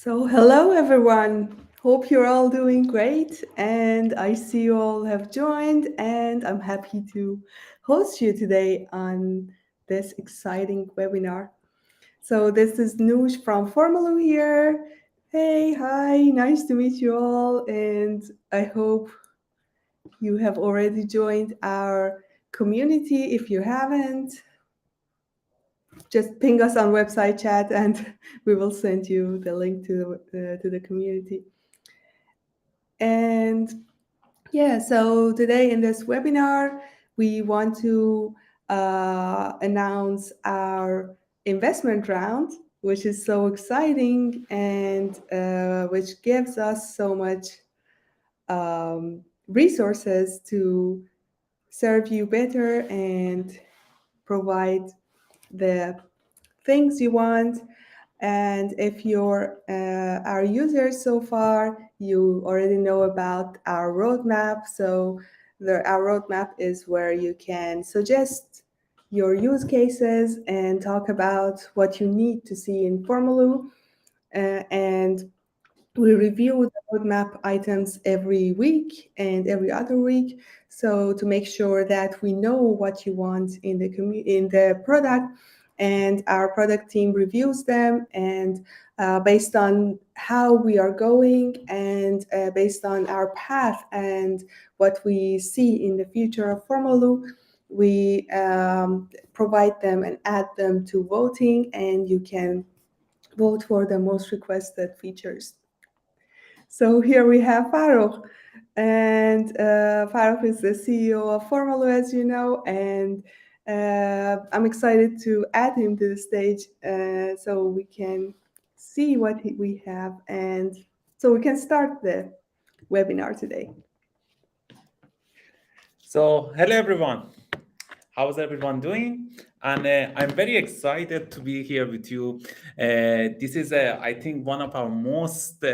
So, hello everyone. Hope you're all doing great. And I see you all have joined, and I'm happy to host you today on this exciting webinar. So, this is Noosh from Formaloo here. Hey, hi, nice to meet you all. And I hope you have already joined our community. If you haven't, just ping us on website chat and we will send you the link to the community. And yeah, so today in this webinar, we want to announce our investment round, which is so exciting and which gives us so much resources to serve you better and provide the things you want. And if you're our users so far, you already know about our roadmap. So our roadmap is where you can suggest your use cases and talk about what you need to see in Formaloo. And we review the roadmap items every week and every other week, so to make sure that we know what you want in the product, and our product team reviews them, and based on how we are going and based on our path and what we see in the future of Formaloo, we provide them and add them to voting, and you can vote for the most requested features. So here we have Farooq, and Farooq is the CEO of Formaloo, as you know, and I'm excited to add him to the stage so we can see what we have, and so we can start the webinar today. So, hello everyone. How's everyone doing? And I'm very excited to be here with you. This is, I think, one of our most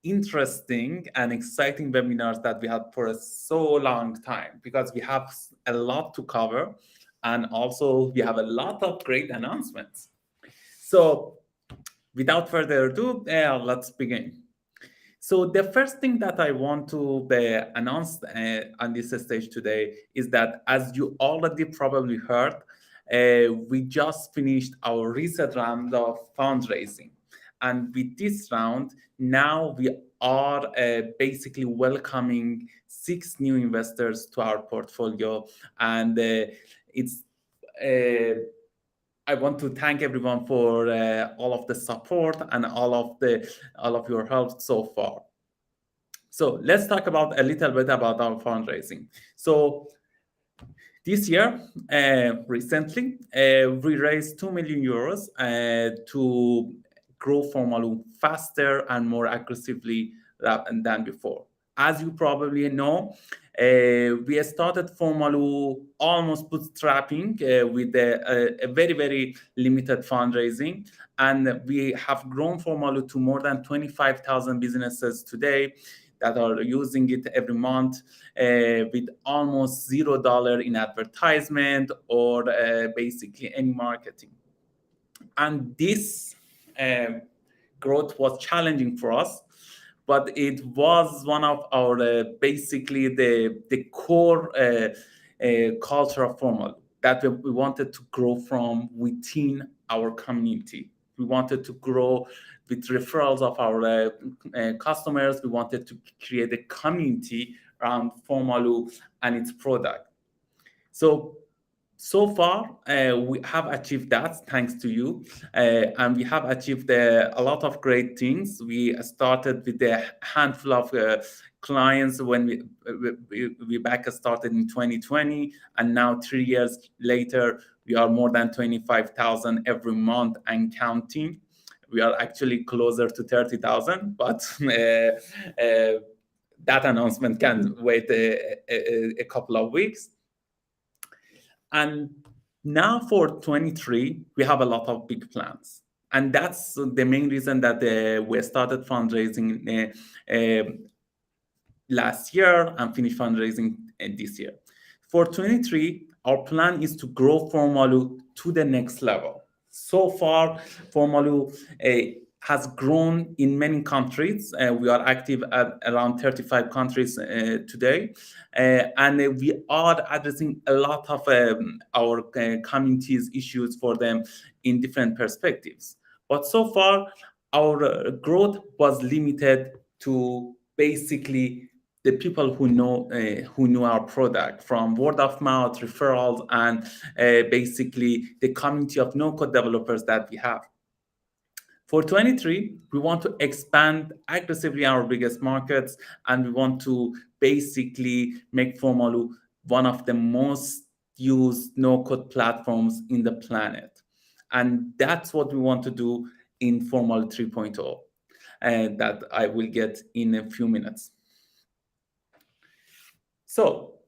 interesting and exciting webinars that we had for a so long time, because we have a lot to cover, and also we have a lot of great announcements. So, without further ado, let's begin. So the first thing that I want to announce on this stage today is that, as you already probably heard, we just finished our recent round of fundraising. And with this round, now we are basically welcoming 6 new investors to our portfolio. And it's I want to thank everyone for all of the support and all of your help so far. So let's talk about a little bit about our fundraising. So this year, recently, we raised 2 million euros to grow Formaloo faster and more aggressively than before. As you probably know, we started Formaloo almost bootstrapping with a very, very limited fundraising. And we have grown Formaloo to more than 25,000 businesses today that are using it every month with almost $0 in advertisement or basically any marketing. And this growth was challenging for us, but it was one of our basically the core culture of Formal, that we wanted to grow from within our community. We wanted to grow with referrals of our customers. We wanted to create a community around Formaloo and its product. So far, we have achieved that thanks to you, and we have achieved a lot of great things. We started with a handful of clients when we back started in 2020, and now 3 years later, we are more than 25,000 every month and counting. We are actually closer to 30,000, but that announcement can wait a couple of weeks. And now for 23, we have a lot of big plans. And that's the main reason that we started fundraising last year and finished fundraising this year. For 23, our plan is to grow Formaloo to the next level. So far, Formaloo has grown in many countries. We are active at around 35 countries today. And we are addressing a lot of our communities' issues for them in different perspectives. But so far, our growth was limited to basically the people who know our product from word of mouth referrals and basically the community of no code developers that we have. For 23, we want to expand aggressively our biggest markets, and we want to basically make Formaloo one of the most used no-code platforms in the planet. And that's what we want to do in Formaloo 3.0, and that I will get in a few minutes. So,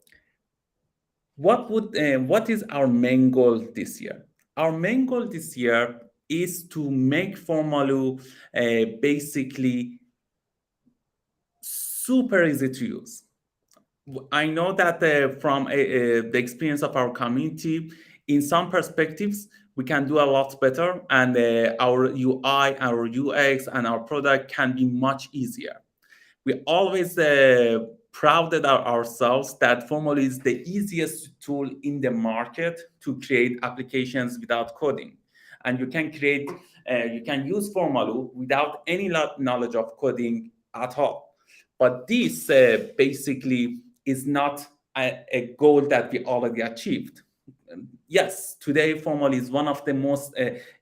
what is our main goal this year? Our main goal this year is to make Formaloo basically super easy to use. I know that from the experience of our community, in some perspectives, we can do a lot better, and our UI, our UX, and our product can be much easier. We always prouded ourselves that Formaloo is the easiest tool in the market to create applications without coding. And you can use Formaloo without any knowledge of coding at all. But this basically is not a goal that we already achieved. Yes, today Formaloo is one of the most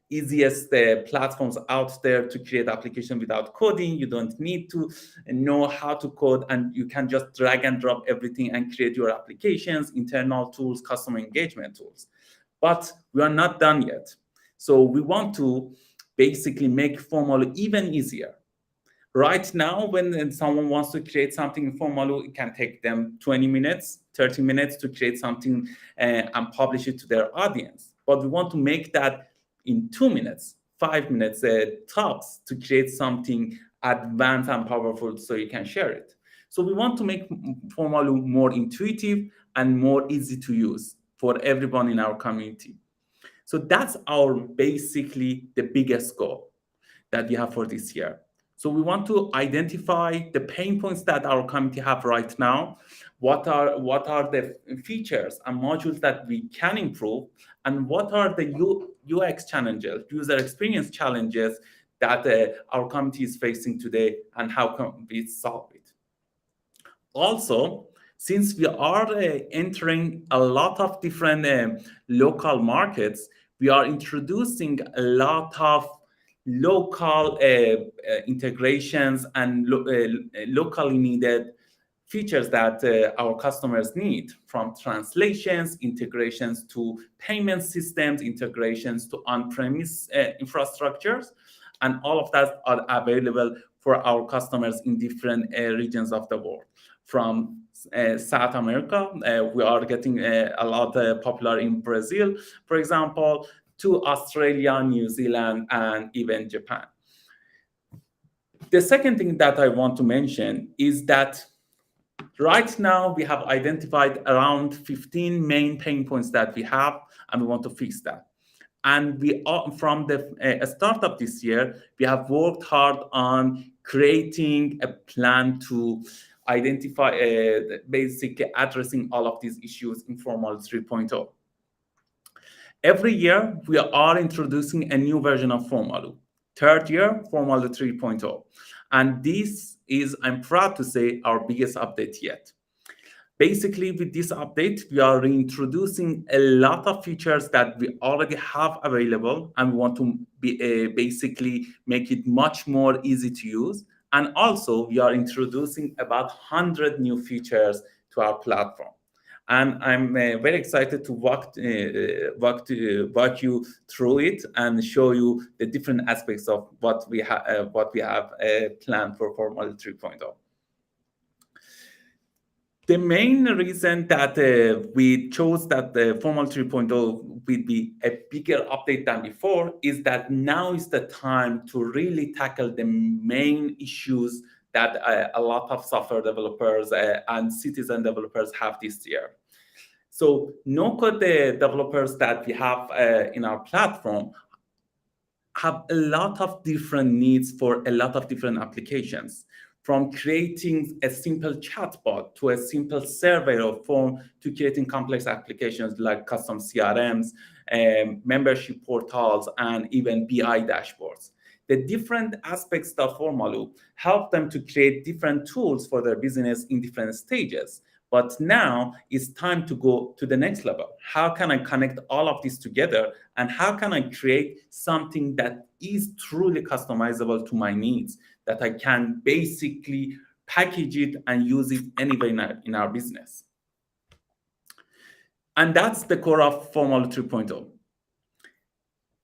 easiest platforms out there to create application without coding. You don't need to know how to code, and you can just drag and drop everything and create your applications, internal tools, customer engagement tools. But we are not done yet. So we want to basically make Formaloo even easier. Right now, when someone wants to create something in Formaloo, it can take them 20 minutes, 30 minutes to create something and publish it to their audience. But we want to make that in 2 minutes, 5 minutes tops to create something advanced and powerful so you can share it. So we want to make Formaloo more intuitive and more easy to use for everyone in our community. So that's our basically the biggest goal that we have for this year. So we want to identify the pain points that our community have right now. What are the features and modules that we can improve, and what are the UX challenges, user experience challenges that our community is facing today, and how can we solve it? Also, since we are entering a lot of different local markets, we are introducing a lot of local integrations and locally needed features that our customers need, from translations, integrations to payment systems, integrations to on-premise infrastructures, and all of that are available for our customers in different regions of the world. From South America, we are getting a lot popular in Brazil, for example, to Australia, New Zealand, and even Japan. The second thing that I want to mention is that right now we have identified around 15 main pain points that we have, and we want to fix that. And we are, from the start of this year, we have worked hard on creating a plan to identify basically addressing all of these issues in Formaloo 3.0. Every year, we are introducing a new version of Formaloo. Third year, Formaloo 3.0. And this is, I'm proud to say, our biggest update yet. Basically, with this update, we are reintroducing a lot of features that we already have available, and we want to basically make it much more easy to use. And also, we are introducing about 100 new features to our platform. And I'm very excited to walk you through it and show you the different aspects of what we have planned for Formaloo 3.0. The main reason that we chose that the Formaloo 3.0 will be a bigger update than before is that now is the time to really tackle the main issues that a lot of software developers and citizen developers have this year. So no-code developers that we have in our platform have a lot of different needs for a lot of different applications, from creating a simple chatbot to a simple survey or form to creating complex applications like custom CRMs, membership portals, and even BI dashboards. The different aspects of Formaloo help them to create different tools for their business in different stages. But now it's time to go to the next level. How can I connect all of this together? And how can I create something that is truly customizable to my needs, that I can basically package it and use it anywhere in our business? And that's the core of Formal 3.0.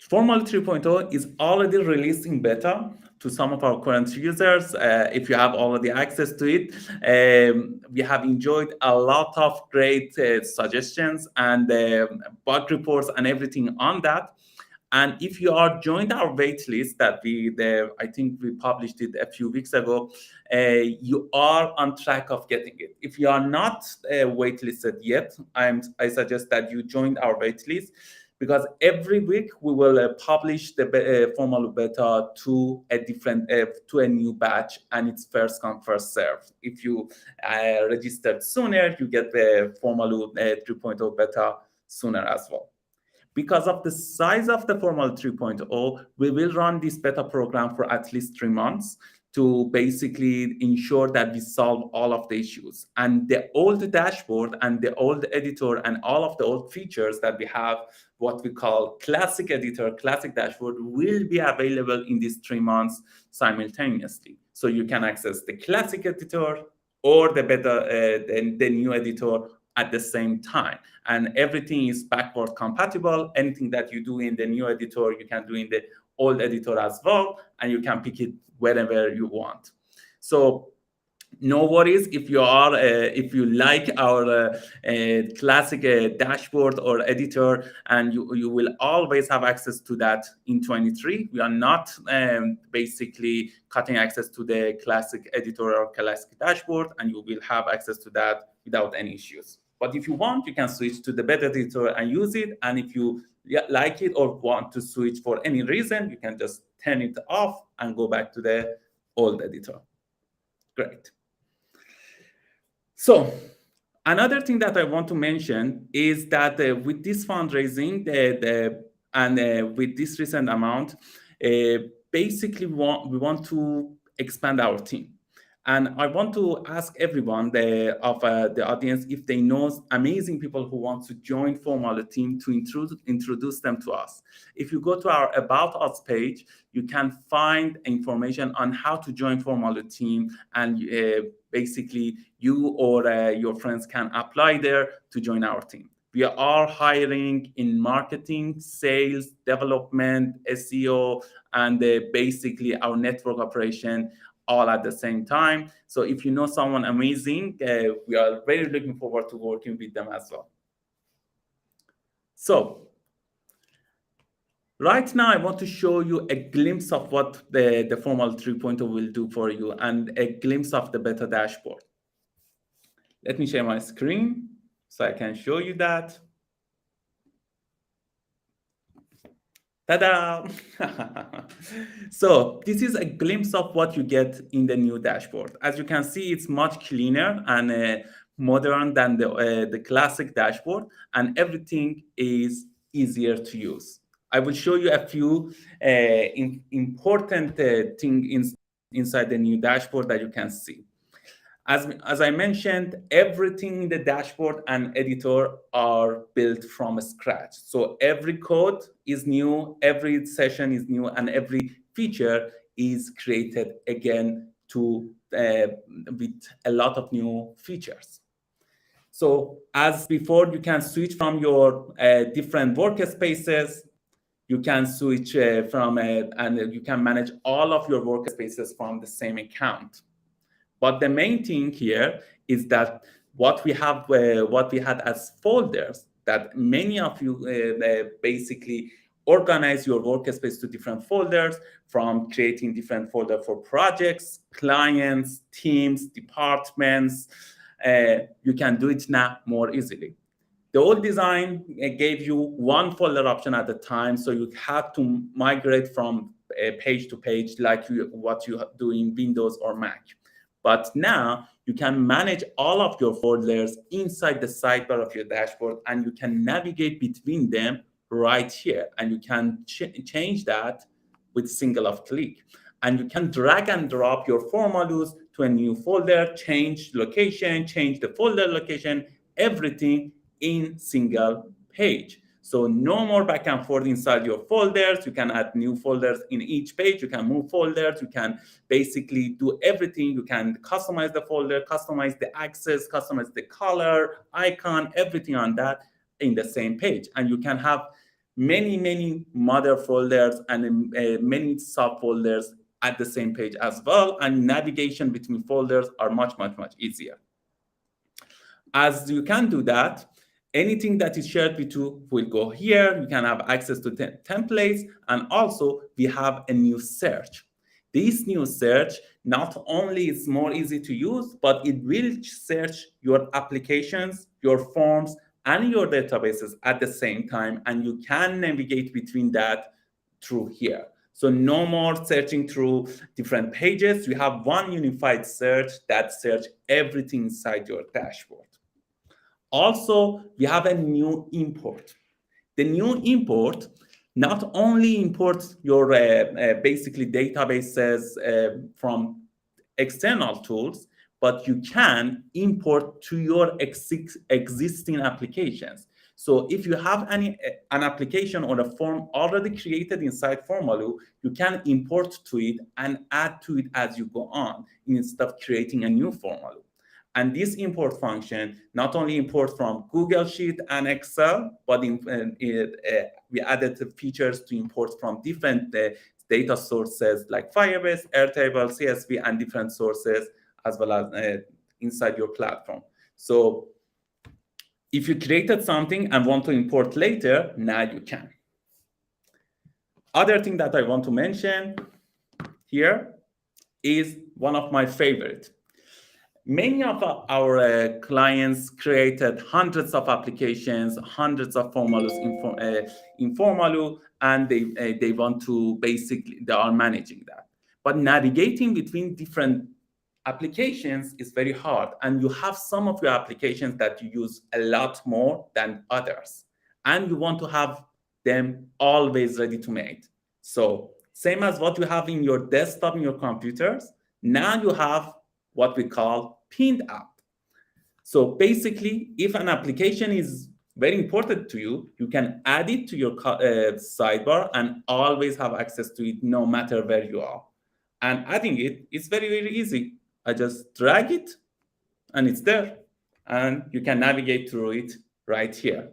Formal 3.0 is already released in beta to some of our current users. If you have already access to it, we have enjoyed a lot of great suggestions and bug reports and everything on that. And if you are joined our waitlist that I think we published it a few weeks ago, you are on track of getting it. If you are not waitlisted yet, I suggest that you join our waitlist, because every week we will publish the formal beta to a new batch, and it's first come first serve. If you registered sooner, you get the Formaloo 3.0 beta sooner as well. Because of the size of the Formal 3.0, we will run this beta program for at least 3 months to basically ensure that we solve all of the issues. And the old dashboard and the old editor and all of the old features that we have, what we call classic editor, classic dashboard, will be available in these 3 months simultaneously. So you can access the classic editor or the beta, the new editor at the same time. And everything is backward compatible. Anything that you do in the new editor, you can do in the old editor as well, and you can pick it wherever you want. So no worries if you like our classic dashboard or editor, and you will always have access to that in 23. We are not basically cutting access to the classic editor or classic dashboard, and you will have access to that without any issues. But if you want, you can switch to the beta editor and use it. And if you like it or want to switch for any reason, you can just turn it off and go back to the old editor. Great. So another thing that I want to mention is that with this fundraising and with this recent amount, basically we want to expand our team. And I want to ask everyone of the audience if they know amazing people who want to join Formaloo team, to introduce them to us. If you go to our About Us page, you can find information on how to join Formaloo team, and basically you or your friends can apply there to join our team. We are hiring in marketing, sales, development, SEO, and basically our network operation all at the same time. So if you know someone amazing, we are very looking forward to working with them as well. So right now, I want to show you a glimpse of what the Formal 3.0 will do for you, and a glimpse of the beta dashboard. Let me share my screen so I can show you that. Ta-da! So this is a glimpse of what you get in the new dashboard. As you can see, it's much cleaner and modern than the classic dashboard, and everything is easier to use. I will show you a few important things inside the new dashboard that you can see. As I mentioned, everything in the dashboard and editor are built from scratch. So every code is new, every session is new, and every feature is created again with a lot of new features. So as before, you can switch from your different workspaces. You can switch and you can manage all of your workspaces from the same account. But the main thing here is that what we had as folders, that many of you basically organize your workspace to different folders, from creating different folder for projects, clients, teams, departments. You can do it now more easily. The old design gave you one folder option at a time, so you had to migrate from page to page like what you do in Windows or Mac. But now you can manage all of your folders inside the sidebar of your dashboard, and you can navigate between them right here. And you can change that with single of click. And you can drag and drop your formalus to a new folder, change location, change the folder location, everything in single page. So no more back and forth inside your folders. You can add new folders in each page. You can move folders. You can basically do everything. You can customize the folder, customize the access, customize the color, icon, everything on that in the same page. And you can have many mother folders and many subfolders at the same page as well. And navigation between folders are much easier. As you can do that, anything that is shared with you will go here. You can have access to templates, and also we have a new search. This new search not only is more easy to use, but it will search your applications, your forms, and your databases at the same time, and you can navigate between that through here. So no more searching through different pages. You have one unified search that search everything inside your dashboard. Also, we have a new import. The new import not only imports your basically databases from external tools, but you can import to your existing applications. So if you have an application or a form already created inside Formaloo, you can import to it and add to it as you go on instead of creating a new Formaloo. And this import function not only imports from Google Sheet and Excel, but we added features to import from different data sources like Firebase, Airtable, CSV, and different sources, as well as inside your platform. So if you created something and want to import later, now you can. Other thing that I want to mention here is one of my favorite. Many of our clients created hundreds of applications, hundreds of formulas in Formaloo, and they want to basically, they are managing that. But navigating between different applications is very hard, and you have some of your applications that you use a lot more than others, and you want to have them always ready to make. So same as what you have in your desktop, in your computers, now you have what we call pinned app. So basically, if an application is very important to you, you can add it to your sidebar and always have access to it no matter where you are. And adding it is very easy. I just drag it and it's there. And you can navigate through it right here.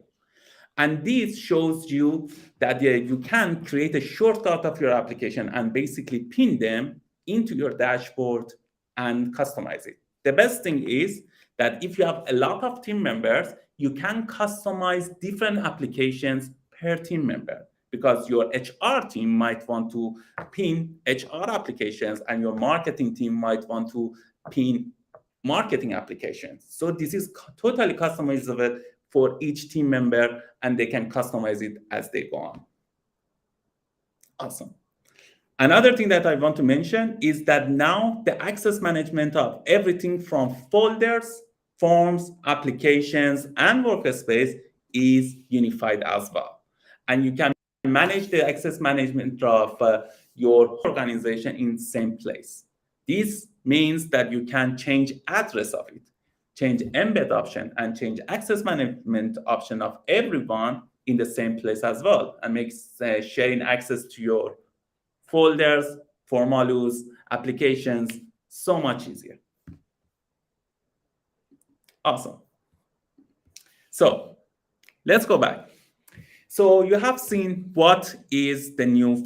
And this shows you that you can create a shortcut of your application and basically pin them into your dashboard and customize it. The best thing is that if you have a lot of team members, you can customize different applications per team member, because your HR team might want to pin HR applications and your marketing team might want to pin marketing applications. So this is totally customizable for each team member, and they can customize it as they go on. Awesome. Another thing that I want to mention is that now the access management of everything from folders, forms, applications, and workspace is unified as well. And you can manage the access management of your organization in the same place. This means that you can change address of it, change embed option, and change access management option of everyone in the same place as well, and makes sharing access to your folders, Formaloo's, applications so much easier. Awesome. So let's go back. So you have seen what is the new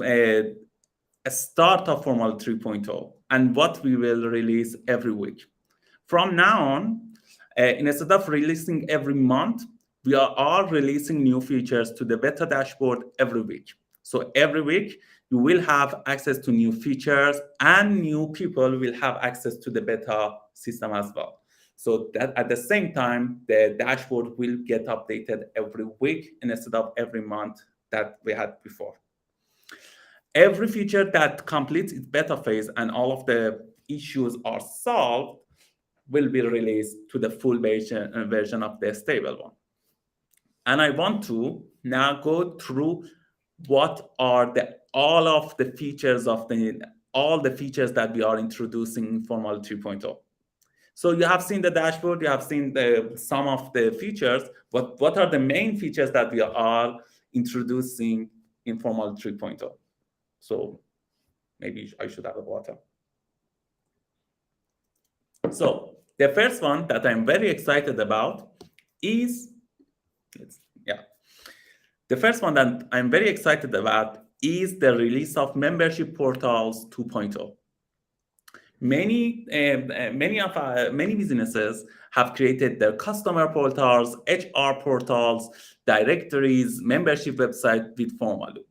start of Formaloo 3.0 and what we will release every week. From now on, instead of releasing every month, we are all releasing new features to the beta dashboard every week. So every week, you will have access to new features, and new people will have access to the beta system as well. So that at the same time, the dashboard will get updated every week instead of every month that we had before. Every feature that completes its beta phase and all of the issues are solved will be released to the full version of the stable one. And I want to now go through what are the all of the features of the all the features that we are introducing in Formaloo 3.0. So you have seen the dashboard, you have seen some of the features, but what are the main features that we are introducing in Formaloo 3.0? So maybe I should have a water. So the first one that I'm very excited about is, the first one that I'm very excited about is the release of Membership Portals 2.0. Many businesses have created their customer portals, HR portals, directories, membership website with Formaloo.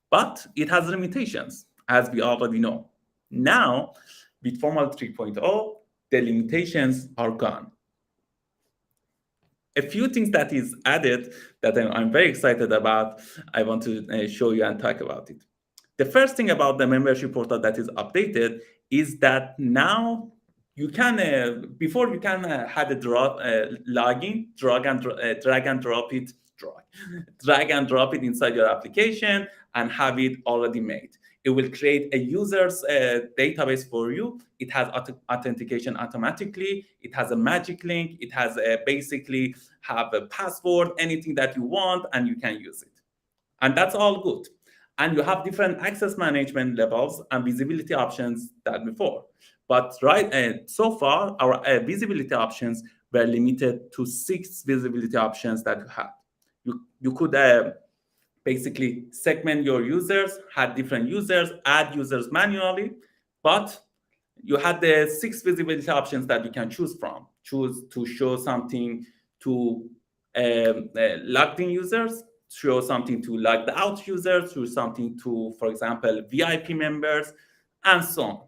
But it has limitations, as we already know. Now, with Formaloo 3.0, the limitations are gone. A few things that is added that I'm very excited about, I want to show you and talk about it. The first thing about the membership portal that is updated is that now you can, before you can have a login, drag and drop it, drag and drop it inside your application and have it already made. It will create a user's database for you. It has authentication automatically. It has a magic link. It has basically have a password, anything that you want, and you can use it. And that's all good. And you have different access management levels and visibility options than before. But so far, our visibility options were limited to 6 visibility options that you have. You could basically segment your users, had different users, add users manually, but you had the 6 visibility options that you can choose from. Choose to show something to logged in users, show something to logged out users, show something to, for example, VIP members, and so on.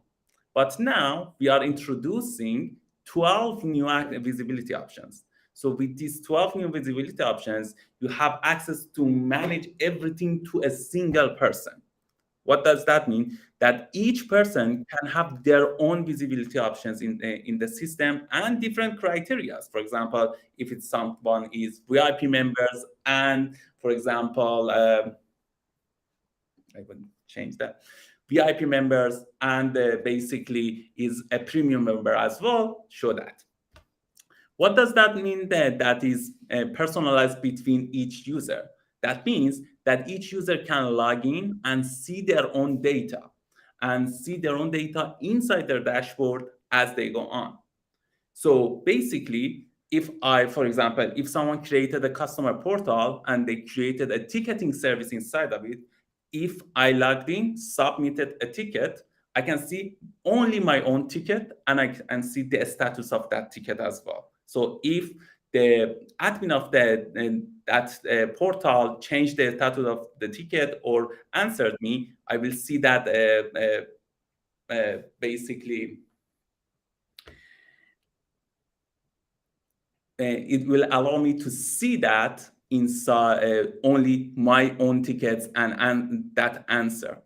But now we are introducing 12 new visibility options. So with these 12 new visibility options, you have access to manage everything to a single person. What does that mean? That each person can have their own visibility options in the system and different criteria. For example, if it's someone is VIP members and, for example, I would change that. VIP members and basically is a premium member as well, show that. What does that mean that is personalized between each user? That means that each user can log in and see their own data inside their dashboard as they go on. So basically, for example, if someone created a customer portal and they created a ticketing service inside of it, if I logged in, submitted a ticket, I can see only my own ticket and I can see the status of that ticket as well. So if the admin of that portal changed the status of the ticket or answered me, I will see that basically it will allow me to see that inside only my own tickets and that answer.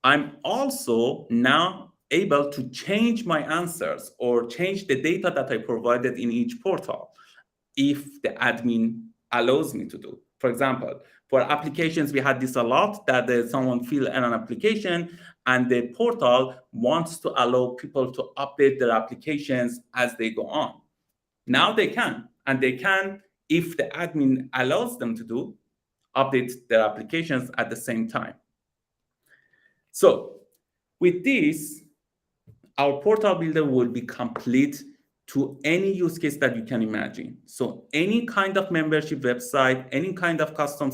I'm also now able to change my answers or change the data that I provided in each portal if the admin allows me to do. For example, for applications, we had this a lot that someone fill in an application and the portal wants to allow people to update their applications as they go on. Now they can, and they can, if the admin allows them to do, update their applications at the same time. So with this, our portal builder will be complete to any use case that you can imagine. So any kind of membership website, any kind of custom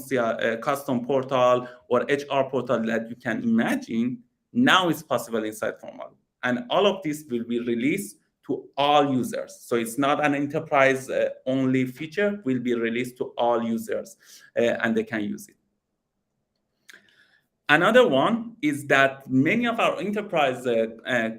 portal or HR portal that you can imagine, now is possible inside Formaloo. And all of this will be released to all users. So it's not an enterprise only feature, will be released to all users and they can use it. Another one is that many of our enterprise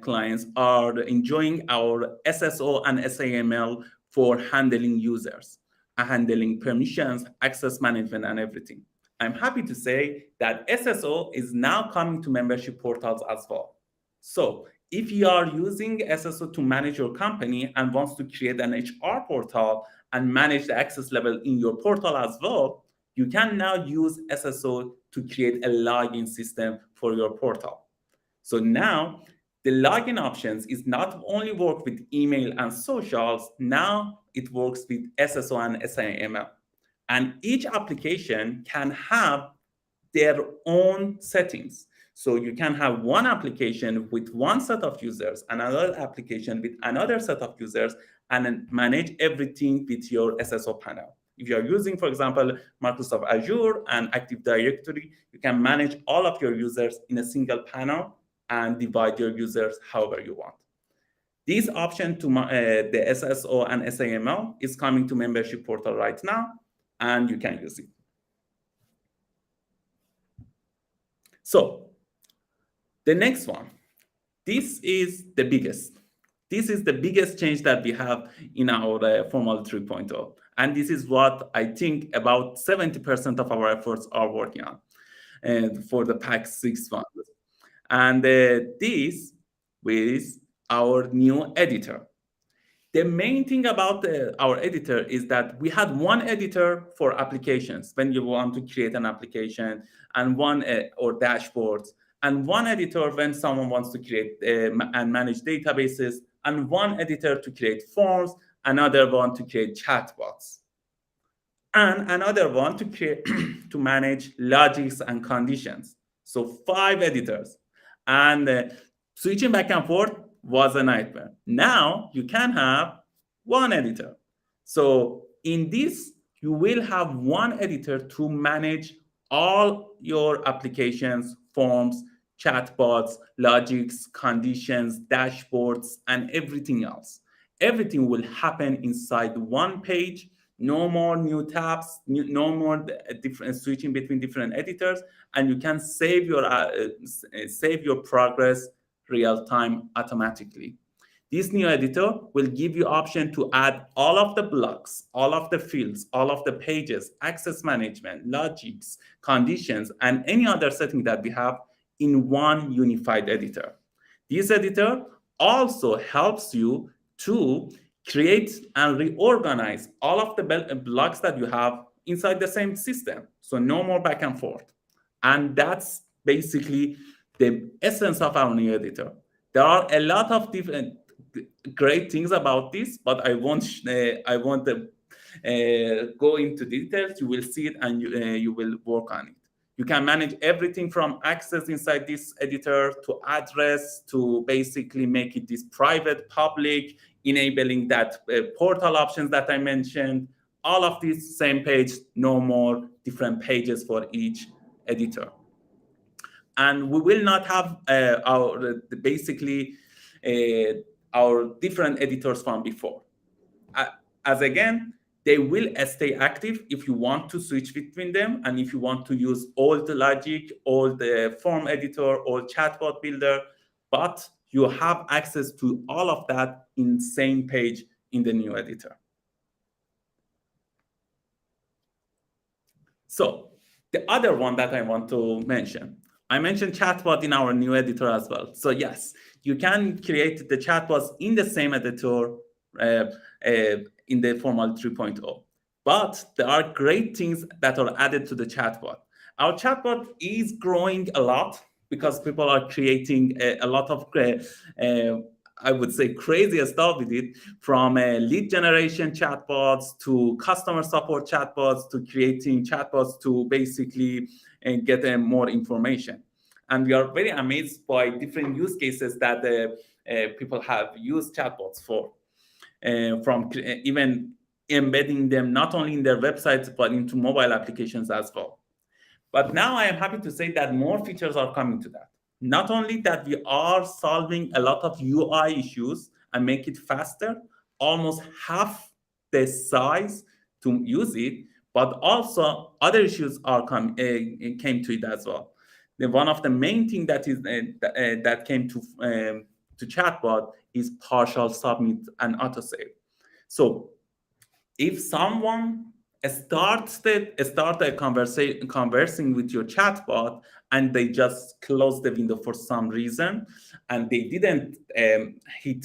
clients are enjoying our SSO and SAML for handling users, handling permissions, access management, and everything. I'm happy to say that SSO is now coming to membership portals as well. So if you are using SSO to manage your company and wants to create an HR portal and manage the access level in your portal as well, you can now use SSO to create a login system for your portal. So now the login options is not only work with email and socials, now it works with SSO and SIML. And each application can have their own settings. So you can have one application with one set of users, another application with another set of users, and then manage everything with your SSO panel. If you are using, for example, Microsoft Azure and Active Directory, you can manage all of your users in a single panel and divide your users however you want. This option to the SSO and SAML is coming to membership portal right now, and you can use it. So the next one, this is the biggest. This is the biggest change that we have in our Formaloo 3.0. And this is what I think about 70% of our efforts are working on for the past 6 months. And this is our new editor. The main thing about our editor is that we had one editor for applications when you want to create an application, and one or dashboards, and one editor when someone wants to create and manage databases, and one editor to create forms, another one to create chatbots, and another one to create to manage logics and conditions. So 5 editors, and switching back and forth was a nightmare. Now you can have one editor. So in this, you will have one editor to manage all your applications, forms, chatbots, logics, conditions, dashboards, and everything else. Everything will happen inside one page. No more new tabs, no more different switching between different editors, and you can save your progress real time automatically. This new editor will give you option to add all of the blocks, all of the fields, all of the pages, access management, logics, conditions, and any other setting that we have in one unified editor. This editor also helps you to create and reorganize all of the blocks that you have inside the same system. So no more back and forth. And that's basically the essence of our new editor. There are a lot of different great things about this, but I won't go into details. You will see it, and you will work on it. You can manage everything from access inside this editor to address to basically make it this private, public, enabling that portal options that I mentioned. All of this same page, no more different pages for each editor. And we will not have basically our different editors from before. As again, they will stay active if you want to switch between them, and if you want to use old logic, old form editor, old chatbot builder, but you have access to all of that in same page in the new editor. So the other one that I want to mention, I mentioned chatbot in our new editor as well. So yes, you can create the chatbots in the same editor in the Formaloo 3.0. But there are great things that are added to the chatbot. Our chatbot is growing a lot because people are creating a lot of I would say crazy stuff with it, from lead generation chatbots to customer support chatbots to creating chatbots to basically get more information. And we are very amazed by different use cases that people have used chatbots for, from even embedding them not only in their websites, but into mobile applications as well. But now I am happy to say that more features are coming to that. Not only that we are solving a lot of UI issues and make it faster, almost half the size to use it, but also other issues came to it as well. One of the main thing that is that came to chatbot is partial submit and autosave. So if someone start a conversing with your chatbot and they just close the window for some reason and they didn't hit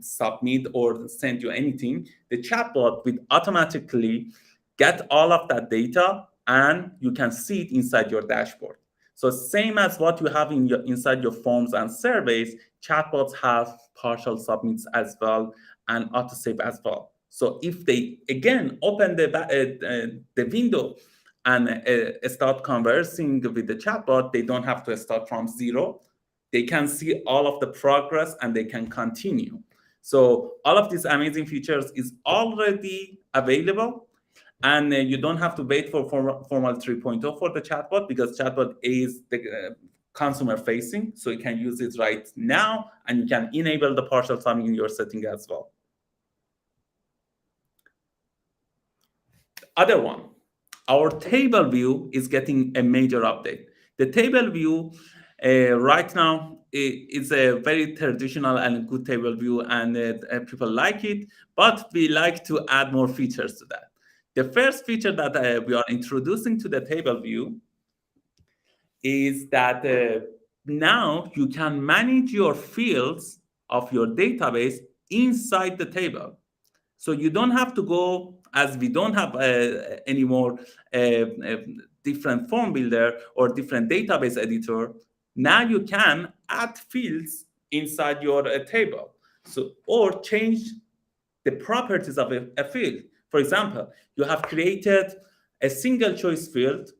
submit or send you anything, the chatbot will automatically get all of that data and you can see it inside your dashboard. So same as what you have inside your forms and surveys, chatbots have partial submits as well and autosave as well. So if they again open the window and start conversing with the chatbot, they don't have to start from zero. They can see all of the progress and they can continue. So all of these amazing features is already available, and you don't have to wait for Formal 3.0 for the chatbot, because chatbot is the consumer facing, so you can use it right now, and you can enable the partial summing in your setting as well. Other one, our table view is getting a major update. The table view right now is a very traditional and good table view, and people like it, but we like to add more features to that. The first feature that we are introducing to the table view is that now you can manage your fields of your database inside the table. So you don't have to go, as we don't have any more different form builder or different database editor. Now you can add fields inside your table, so or change the properties of a field. For example, you have created a single choice field,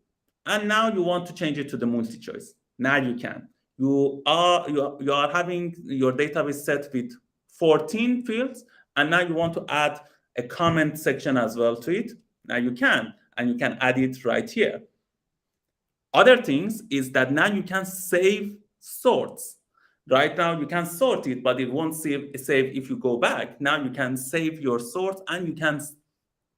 and now you want to change it to the multi-choice. Now you can. You are having your database set with 14 fields, and now you want to add a comment section as well to it. Now you can, and you can add it right here. Other things is that now you can save sorts. Right now you can sort it, but it won't save if you go back. Now you can save your sorts, and you can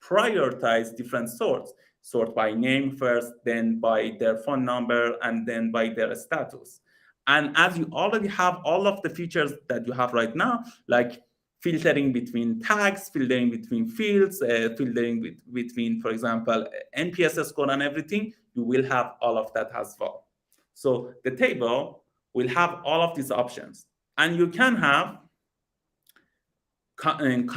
prioritize different sorts. Sort by name first, then by their phone number, and then by their status. And as you already have all of the features that you have right now, like filtering between tags, filtering between fields, filtering between, for example, NPS score and everything, you will have all of that as well. So the table will have all of these options. And you can have concat,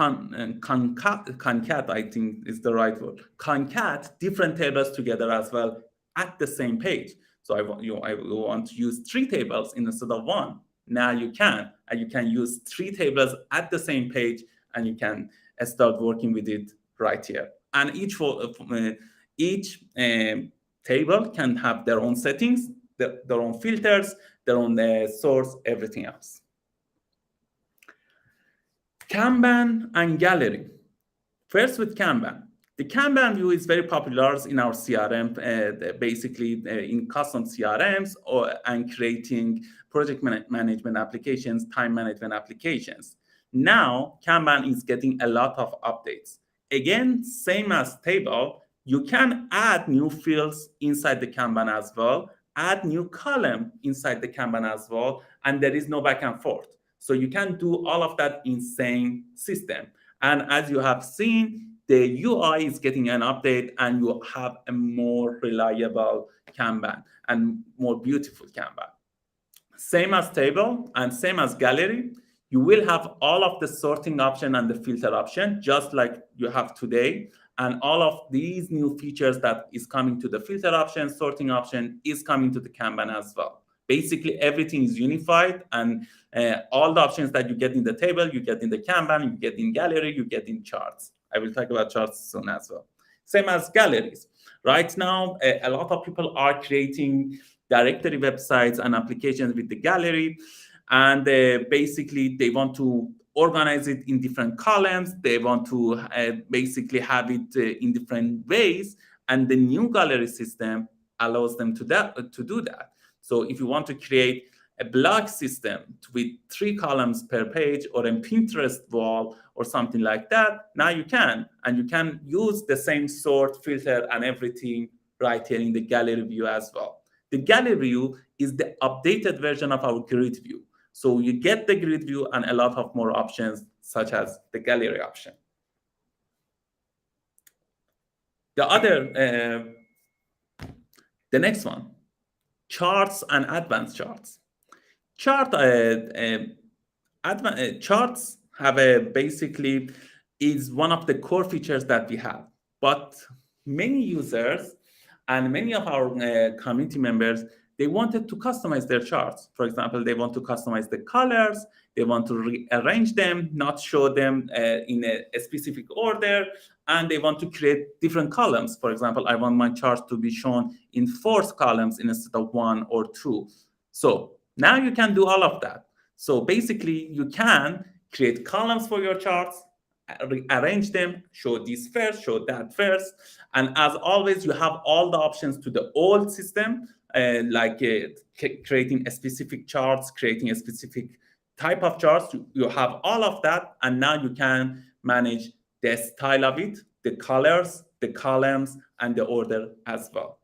I think is the right word, concat different tables together as well at the same page. So I want to use 3 tables instead of 1. Now you can, and you can use 3 tables at the same page, and you can start working with it right here. And each table can have their own settings, their own filters, their own source, everything else. Kanban and gallery. First with Kanban. The Kanban view is very popular in our CRM, basically in custom CRMs and creating project management applications, time management applications. Now, Kanban is getting a lot of updates. Again, same as table, you can add new fields inside the Kanban as well, add new column inside the Kanban as well, and there is no back and forth. So you can do all of that in same system. And as you have seen, the UI is getting an update, and you have a more reliable Kanban and more beautiful Kanban. Same as table and same as gallery, you will have all of the sorting option and the filter option, just like you have today. And all of these new features that is coming to the filter option, sorting option is coming to the Kanban as well. Basically, everything is unified, and all the options that you get in the table, you get in the Kanban, you get in gallery, you get in charts. I will talk about charts soon as well. Same as galleries. Right now, a lot of people are creating directory websites and applications with the gallery, and basically they want to organize it in different columns. They want to basically have it in different ways, and the new gallery system allows them to do that. So if you want to create a blog system with 3 columns per page, or a Pinterest wall or something like that, now you can. And you can use the same sort, filter, and everything right here in the gallery view as well. The gallery view is the updated version of our grid view. So you get the grid view and a lot of more options, such as the gallery option. The other, the next one, charts and advanced charts. Chart charts have a basically is one of the core features that we have, but many users and many of our community members, they wanted to customize their charts. For example, they want to customize the colors, they want to rearrange them, not show them in a specific order, and they want to create different columns. For example, I want my charts to be shown in 4 columns instead of 1 or 2. So now you can do all of that. So basically, you can create columns for your charts, arrange them, show this first, show that first. And as always, you have all the options to the old system, like creating a specific charts, creating a specific type of charts. You have all of that. And now you can manage the style of it, the colors, the columns, and the order as well.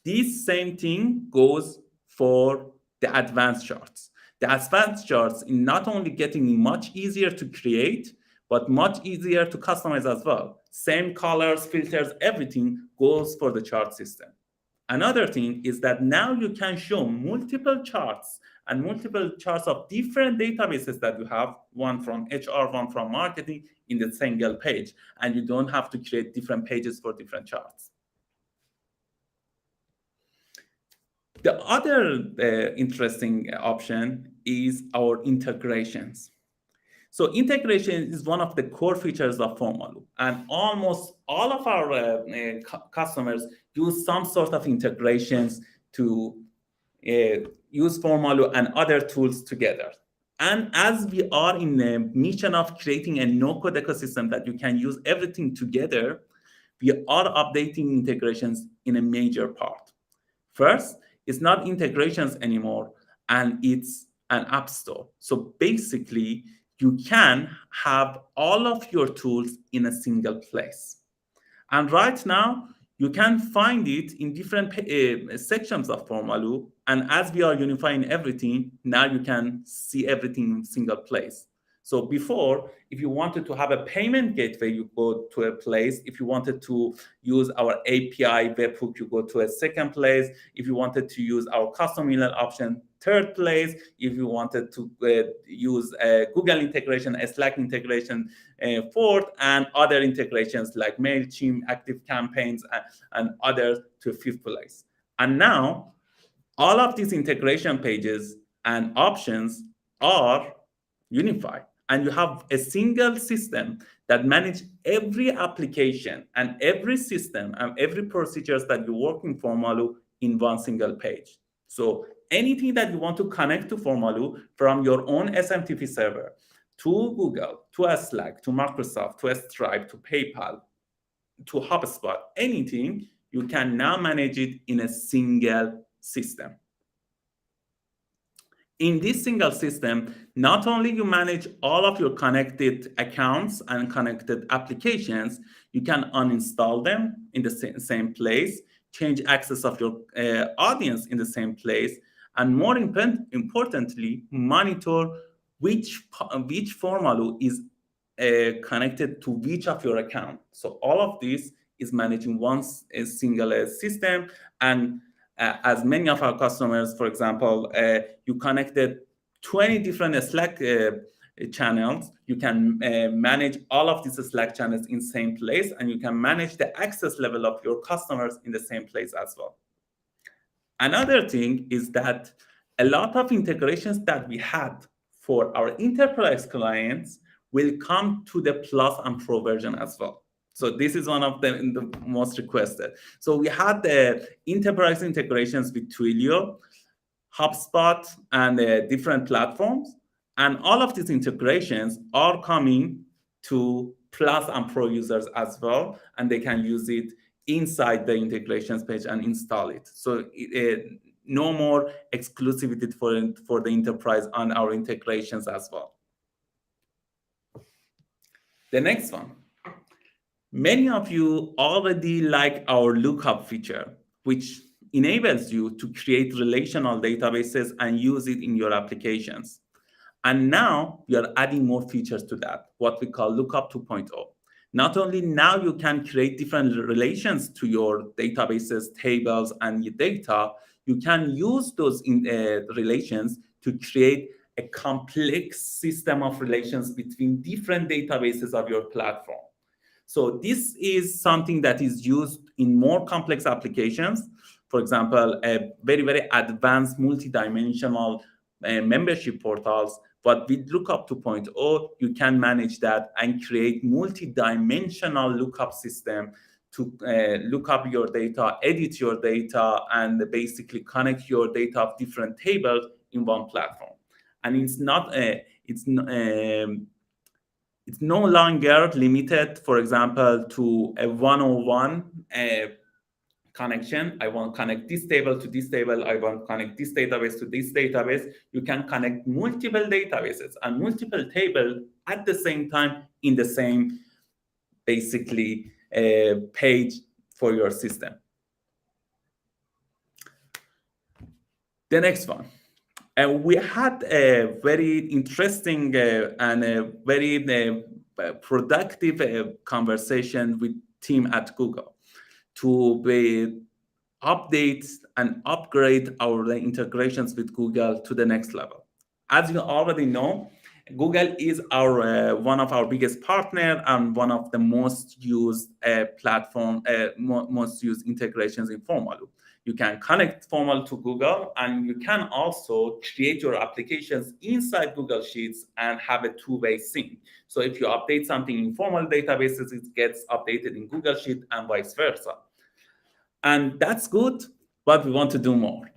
This same thing goes for the advanced charts. The advanced charts is not only getting much easier to create, but much easier to customize as well. Same colors, filters, everything goes for the chart system. Another thing is that now you can show multiple charts and multiple charts of different databases that you have, one from HR, one from marketing, in the single page. And you don't have to create different pages for different charts. The other interesting option is our integrations. So integration is one of the core features of Formaloo, and almost all of our customers use some sort of integrations to use Formaloo and other tools together. And as we are in the mission of creating a no-code ecosystem that you can use everything together, we are updating integrations in a major part. First, it's not integrations anymore, and it's an app store. So basically, you can have all of your tools in a single place. And right now, you can find it in different sections of Formaloo. And as we are unifying everything, now you can see everything in a single place. So before, if you wanted to have a payment gateway, you go to a place. If you wanted to use our API webhook, you go to a second place. If you wanted to use our custom email option, third place. If you wanted to use Google integration, a Slack integration, fourth, and other integrations like MailChimp, Active Campaigns, and others to fifth place. And now, all of these integration pages and options are unified. And you have a single system that manages every application and every system and every procedures that you work in Formaloo in one single page. So anything that you want to connect to Formaloo from your own SMTP server to Google, to a Slack, to Microsoft, to a Stripe, to PayPal, to HubSpot, anything, you can now manage it in a single system. In this single system, not only you manage all of your connected accounts and connected applications, you can uninstall them in the same place, change access of your audience in the same place, and more importantly, monitor which Formaloo is connected to which of your account. So all of this is managing one single system. And as many of our customers, for example, you connected 20 different Slack channels, you can manage all of these Slack channels in same place, and you can manage the access level of your customers in the same place as well. Another thing is that a lot of integrations that we had for our enterprise clients will come to the Plus and Pro version as well. So this is one of the most requested. So we had the enterprise integrations with Twilio, HubSpot, and different platforms. And all of these integrations are coming to Plus and Pro users as well, and they can use it inside the integrations page and install it. So no more exclusivity for the enterprise on our integrations as well. The next one. Many of you already like our lookup feature, which enables you to create relational databases and use it in your applications. And now we are adding more features to that, what we call Lookup 2.0. Not only now you can create different relations to your databases, tables, and your data, you can use those relations to create a complex system of relations between different databases of your platform. So this is something that is used in more complex applications. For example, a very, very advanced multi-dimensional membership portals. But with Lookup 2.0, you can manage that and create multi-dimensional lookup system to look up your data, edit your data, and basically connect your data of different tables in one platform. And it's no longer limited, for example, to a one-on-one connection. I want to connect this table to this table. I want to connect this database to this database. You can connect multiple databases and multiple tables at the same time in the same, basically, page for your system. The next one. We had a very interesting and a very productive conversation with team at Google to update and upgrade our integrations with Google to the next level. As you already know, Google is our one of our biggest partner and one of the most used most used integrations in Formaloo. You can connect Formaloo to Google, and you can also create your applications inside Google Sheets and have a two-way sync. So if you update something in Formaloo databases, it gets updated in Google Sheet and vice versa. And that's good, but we want to do more.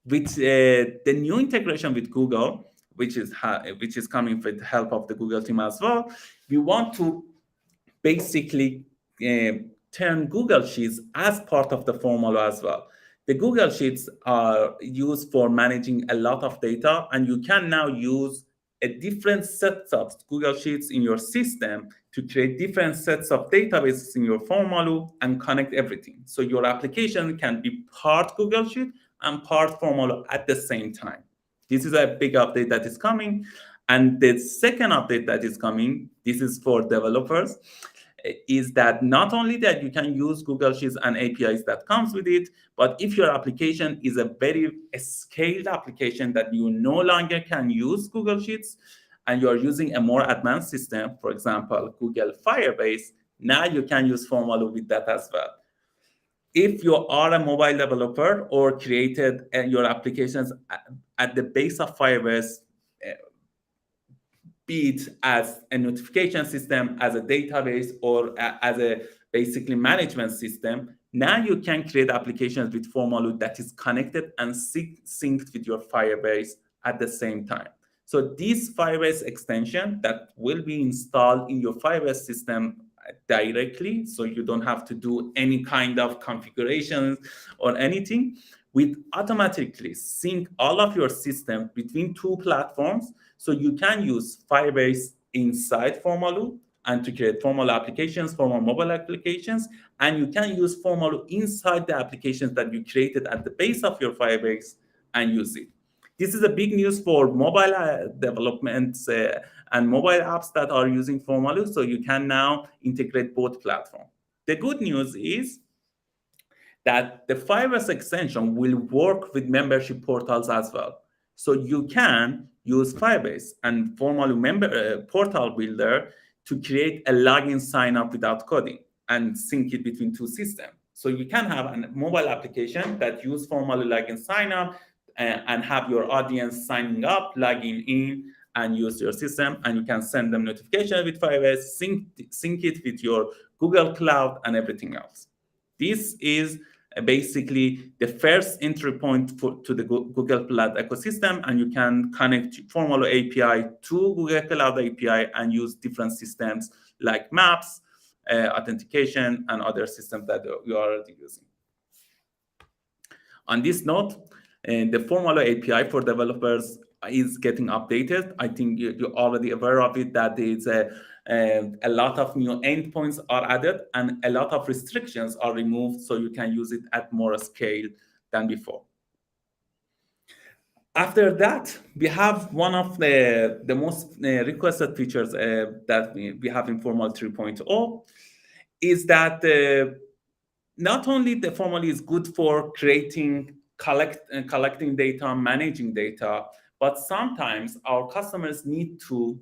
With the new integration with Google, which is coming with the help of the Google team as well, we want to basically turn Google Sheets as part of the Formaloo as well. The Google Sheets are used for managing a lot of data, and you can now use a different set of Google Sheets in your system to create different sets of databases in your Formaloo and connect everything. So your application can be part Google Sheet and part Formaloo at the same time. This is a big update that is coming. And the second update that is coming, this is for developers, is that not only that you can use Google Sheets and APIs that comes with it, but if your application is a very scaled application that you no longer can use Google Sheets and you're using a more advanced system, for example, Google Firebase, now you can use Formaloo with that as well. If you are a mobile developer or created your applications at the base of Firebase, be it as a notification system, as a database, or as a basically management system, now you can create applications with Formaloo that is connected and synced with your Firebase at the same time. So this Firebase extension that will be installed in your Firebase system directly, so you don't have to do any kind of configurations or anything, will automatically sync all of your system between two platforms. So you can use Firebase inside Formaloo and to create Formaloo applications, Formaloo mobile applications, and you can use Formaloo inside the applications that you created at the base of your Firebase and use it. This is a big news for mobile developments and mobile apps that are using Formaloo, so you can now integrate both platforms. The good news is that the Firebase extension will work with membership portals as well. So you can use Firebase and Formaloo portal builder to create a login sign up without coding and sync it between two systems. So you can have a mobile application that use Formaloo login sign up and have your audience signing up, logging in, and use your system, and you can send them notification with Firebase, sync it with your Google Cloud and everything else. This is basically the first entry point to the Google Cloud ecosystem, and you can connect Formaloo API to Google Cloud API and use different systems like Maps, authentication, and other systems that you are already using. On this note, the Formaloo API for developers is getting updated. I think you're already aware of it, that it's a lot of new endpoints are added and a lot of restrictions are removed, so you can use it at more scale than before. After that, we have one of the most requested features that we have in Formal 3.0 is that not only the Formaloo is good for collecting data, managing data, but sometimes our customers need to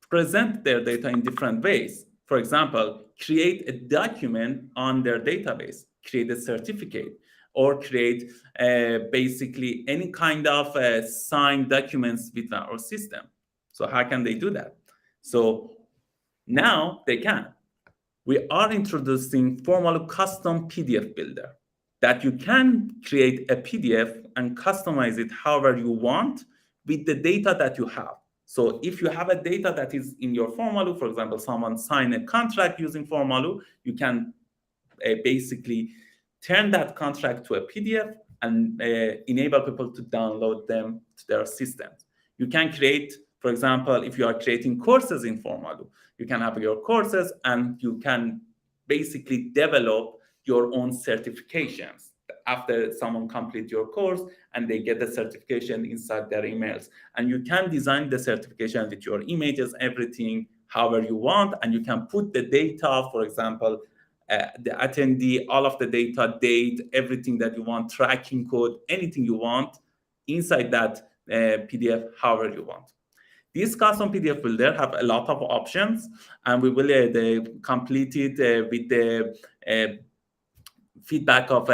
present their data in different ways. For example, create a document on their database, create a certificate, or create basically any kind of signed documents with our system. So how can they do that? So now they can. We are introducing Formaloo Custom PDF Builder that you can create a PDF and customize it however you want with the data that you have. So if you have a data that is in your Formaloo, for example, someone signed a contract using Formaloo, you can basically turn that contract to a PDF and enable people to download them to their systems. You can create, for example, if you are creating courses in Formaloo, you can have your courses and you can basically develop your own certifications after someone complete your course and they get the certification inside their emails. And you can design the certification with your images, everything, however you want, and you can put the data, for example, the attendee, all of the data, date, everything that you want, tracking code, anything you want inside that PDF, however you want. This custom PDF builder have a lot of options, and we will complete it with the feedback of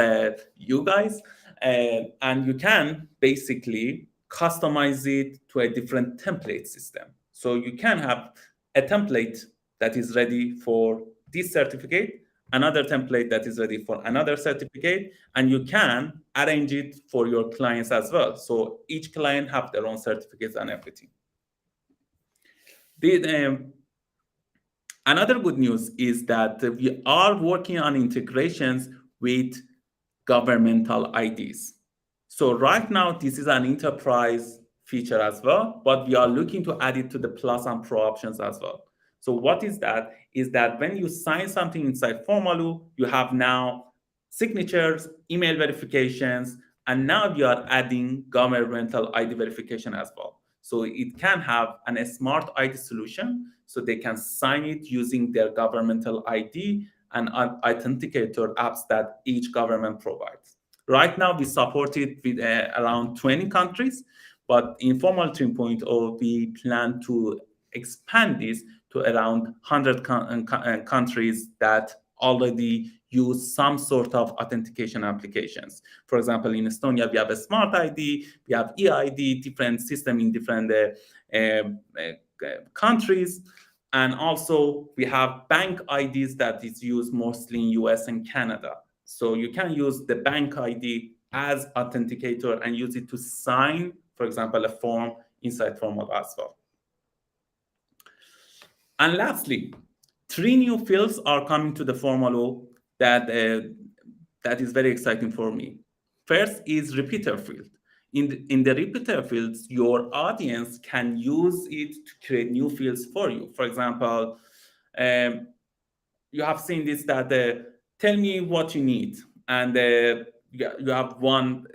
you guys. And you can basically customize it to a different template system. So you can have a template that is ready for this certificate, another template that is ready for another certificate, and you can arrange it for your clients as well. So each client have their own certificates and everything. Another good news is that we are working on integrations with governmental IDs. So right now, this is an enterprise feature as well, but we are looking to add it to the Plus and Pro options as well. So what is that? Is that when you sign something inside Formaloo, you have now signatures, email verifications, and now we are adding governmental ID verification as well. So it can have a smart ID solution, so they can sign it using their governmental ID and authenticator apps that each government provides. Right now, we support it with around 20 countries, but in Formal 3.0, we plan to expand this to around 100 countries that already use some sort of authentication applications. For example, in Estonia, we have a smart ID, we have EID, different system in different countries. And also we have bank IDs that is used mostly in US and Canada. So you can use the bank ID as authenticator and use it to sign, for example, a form inside Formaloo as well. And lastly, 3 new fields are coming to the Formaloo that is very exciting for me. First is repeater field. In the repeater fields, your audience can use it to create new fields for you. For example, you have seen this that tell me what you need, and you have one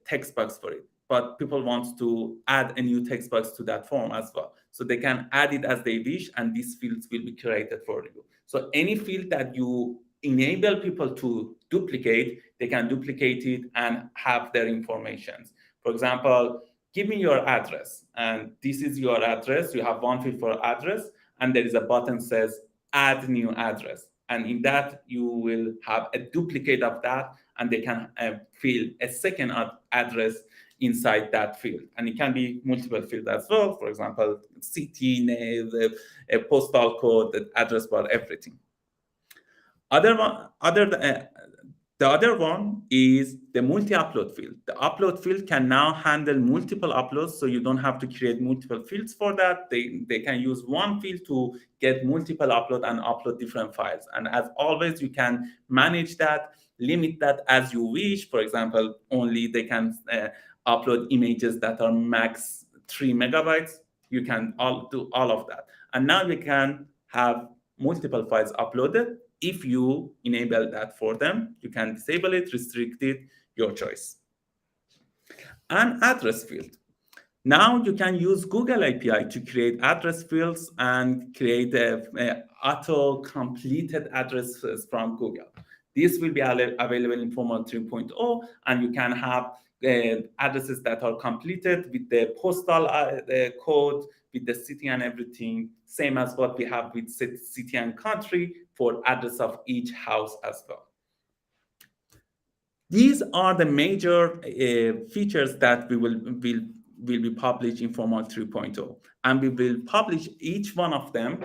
text box for it. But people want to add a new text box to that form as well. So they can add it as they wish, and these fields will be created for you. So any field that you enable people to duplicate, they can duplicate it and have their information. For example, give me your address, and this is your address. You have one field for address, and there is a button says add new address. And in that, you will have a duplicate of that, and they can fill a second address inside that field. And it can be multiple fields as well. For example, city, name, a postal code, the address bar, everything. The other one is the multi-upload field. The upload field can now handle multiple uploads, so you don't have to create multiple fields for that. They can use one field to get multiple upload and upload different files. And as always, you can manage that, limit that as you wish. For example, only they can upload images that are max 3 megabytes. You can do all of that. And now you can have multiple files uploaded If you enable that for them, you can disable it, restrict it, your choice. And address field. Now you can use Google API to create address fields and create auto-completed addresses from Google. This will be available in Formaloo 3.0, and you can have addresses that are completed with the postal code, with the city and everything, same as what we have with city and country for address of each house as well. These are the major features that will be published in Formaloo 3.0, and we will publish each one of them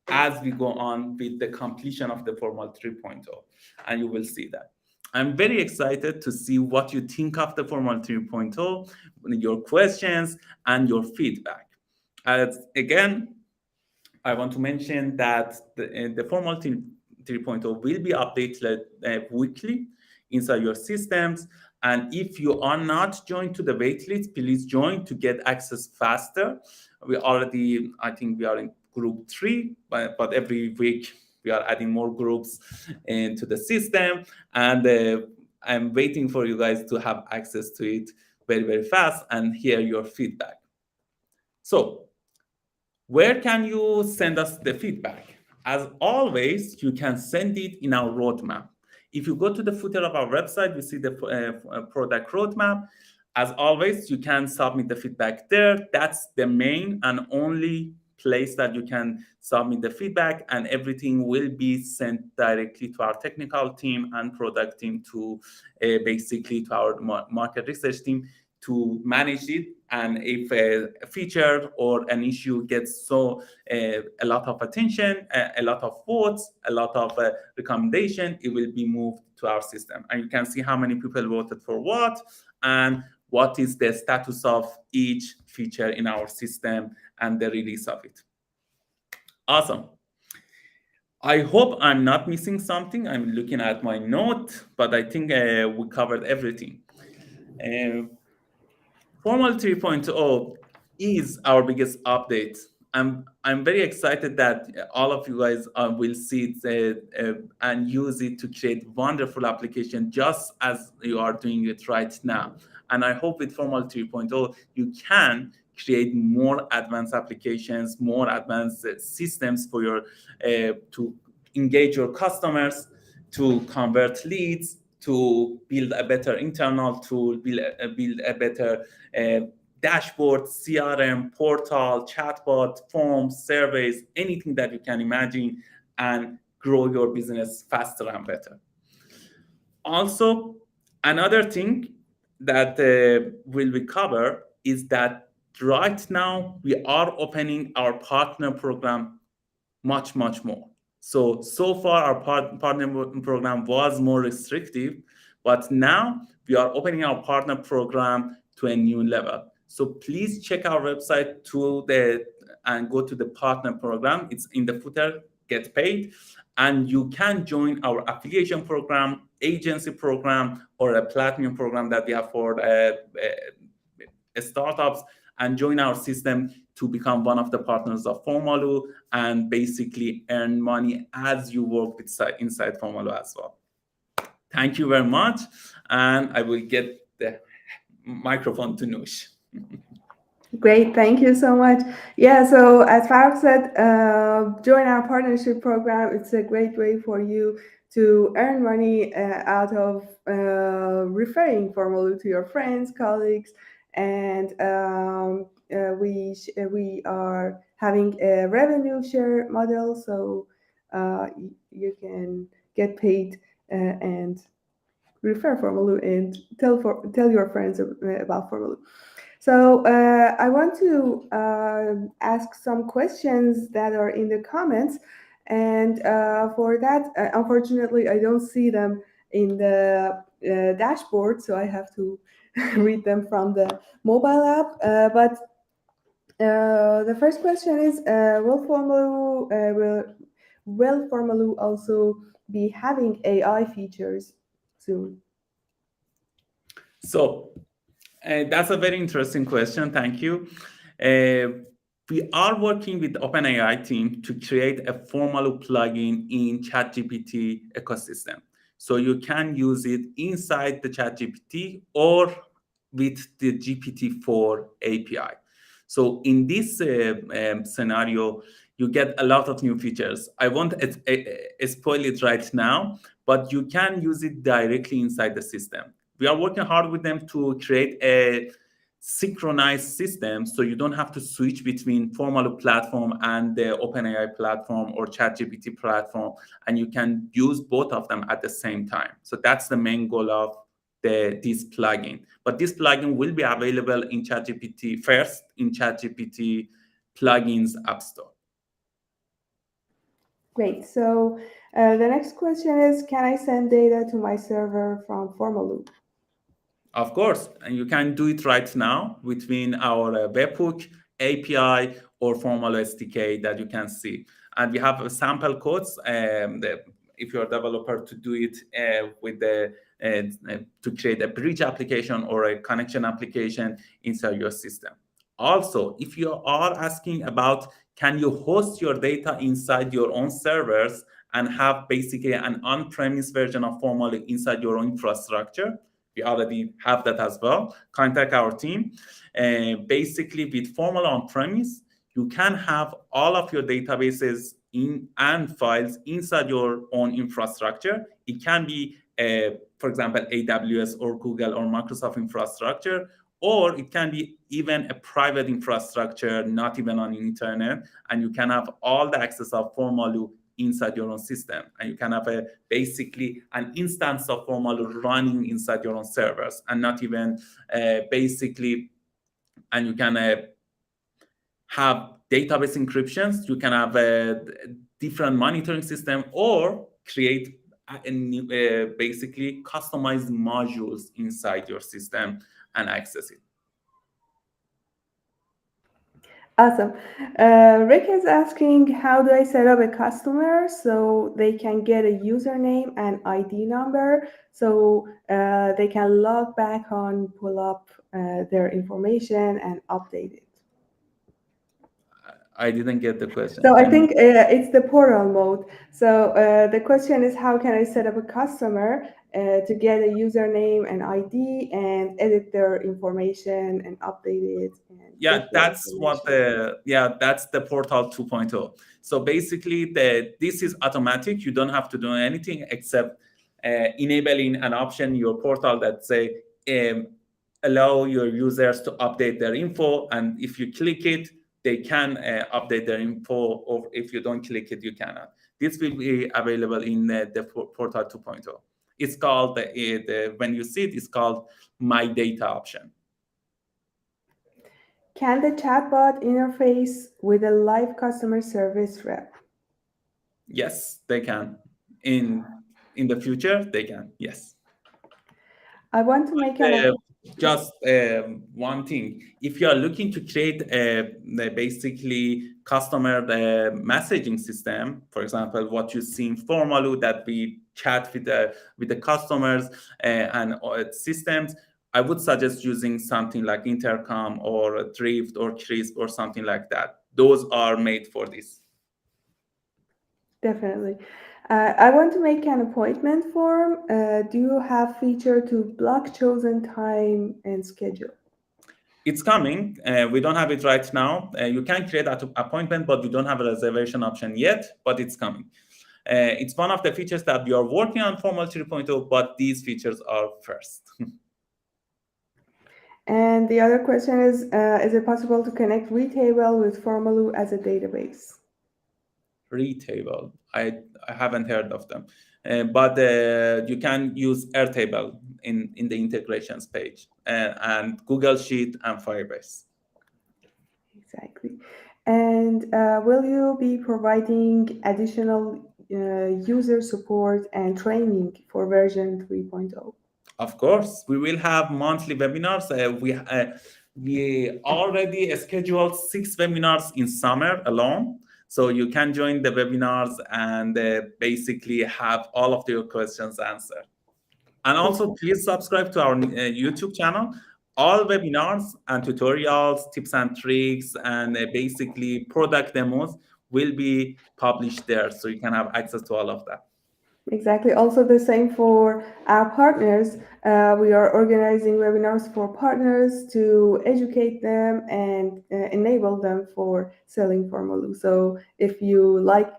as we go on with the completion of the Formaloo 3.0, and you will see that. I'm very excited to see what you think of the Formaloo 3.0, your questions and your feedback. Again, I want to mention that the Formaloo 3.0 will be updated weekly inside your systems. And if you are not joined to the waitlist, please join to get access faster. We already, I think we are in group 3, but every week we are adding more groups into the system. And I'm waiting for you guys to have access to it very, very fast and hear your feedback. So where can you send us the feedback? As always, you can send it in our roadmap. If you go to the footer of our website, we see the product roadmap. As always, you can submit the feedback there. That's the main and only place that you can submit the feedback, and everything will be sent directly to our technical team and product team to basically to our market research team to manage it. And if a feature or an issue gets a lot of attention, a lot of votes, a lot of recommendation, it will be moved to our system. And you can see how many people voted for what and what is the status of each feature in our system and the release of it. Awesome. I hope I'm not missing something. I'm looking at my note, but I think we covered everything. Formaloo 3.0 is our biggest update. I'm very excited that all of you guys will see it and use it to create wonderful application just as you are doing it right now. And I hope with Formaloo 3.0 you can create more advanced applications, more advanced systems for your to engage your customers, to convert leads, to build a better internal tool, build a better dashboard, CRM, portal, chatbot, forms, surveys, anything that you can imagine, and grow your business faster and better. Also, another thing that will be covered is that right now we are opening our partner program much more. So far our partner program was more restrictive, but now we are opening our partner program to a new level. So please check our website and go to the partner program. It's in the footer, get paid, and you can join our affiliation program, agency program, or a platinum program that we have for startups, and join our system to become one of the partners of Formaloo and basically earn money as you work inside Formaloo as well. Thank you very much, and I will get the microphone to Noosh. Great, thank you so much. Yeah, so as Farooq said, join our partnership program. It's a great way for you to earn money out of referring Formaloo to your friends, colleagues, and we are having a revenue share model, so you can get paid and refer Formaloo and tell your friends about Formaloo. So I want to ask some questions that are in the comments, and for that, unfortunately, I don't see them in the dashboard, so I have to read them from the mobile app. But the first question is: will Formaloo also be having AI features soon? So that's a very interesting question. Thank you. We are working with OpenAI team to create a Formaloo plugin in ChatGPT ecosystem. So you can use it inside the ChatGPT or with the GPT-4 API. So in this scenario, you get a lot of new features. I won't spoil it right now, but you can use it directly inside the system. We are working hard with them to create a synchronized system so you don't have to switch between Formaloo platform and the OpenAI platform or ChatGPT platform, and you can use both of them at the same time. So that's the main goal of this plugin. But this plugin will be available in ChatGPT first in ChatGPT plugins app store. Great. So the next question is, can I send data to my server from Formaloo? Of course, and you can do it right now between our webhook API or Formaloo SDK that you can see. And we have sample codes if you're a developer to do it with the to create a bridge application or a connection application inside your system. Also, if you are asking about can you host your data inside your own servers and have basically an on-premise version of Formaloo inside your own infrastructure, we already have that as well. Contact our team. Basically, with Formaloo on-premise, you can have all of your databases and files inside your own infrastructure. It can be, for example, AWS or Google or Microsoft infrastructure, or it can be even a private infrastructure, not even on the internet, and you can have all the access of Formaloo inside your own system, and you can have basically an instance of Formaloo running inside your own servers, and not even basically, and you can have database encryptions, you can have a different monitoring system, or create basically customized modules inside your system and access it. Awesome. Rick is asking, how do I set up a customer so they can get a username and ID number so they can log back on, pull up their information and update it? I didn't get the question. So I Can you? think it's the portal mode. So the question is, how can I set up a customer to get a username and ID and edit their information and update it and Yeah, get their that's what information? that's the portal 2.0. So basically this is automatic. You don't have to do anything except enabling an option in your portal that say allow your users to update their info, and if you click it they can update their info, or if you don't click it you cannot. This will be available in the portal 2.0. It's called when you see it, it's called my data option. Can the chatbot interface with a live customer service rep? Yes, they can. In the future, they can. Yes. I want to make an Uh, just one thing. If you are looking to create basically customer messaging system, for example, what you see in Formaloo that we chat with the customers and systems, I would suggest using something like Intercom or Drift or Crisp or something like that. Those are made for this. Definitely. I want to make an appointment form. Do you have feature to block chosen time and schedule? It's coming. We don't have it right now. You can create an appointment, but we don't have a reservation option yet, but it's coming. It's one of the features that we are working on Formal 3.0, but these features are first. And the other question is it possible to connect Retable with Formaloo as a database? Retable. I haven't heard of them. But you can use Airtable in the integrations page and Google Sheet and Firebase. Exactly. And will you be providing additional user support and training for version 3.0? Of course, we will have monthly webinars. We already scheduled 6 webinars in summer alone. So you can join the webinars and basically have all of your questions answered. And also, please subscribe to our YouTube channel. All webinars and tutorials, tips and tricks, and basically product demos will be published there, so you can have access to all of that. Exactly. Also, the same for our partners. We are organizing webinars for partners to educate them and enable them for selling Formaloo. So, if you like,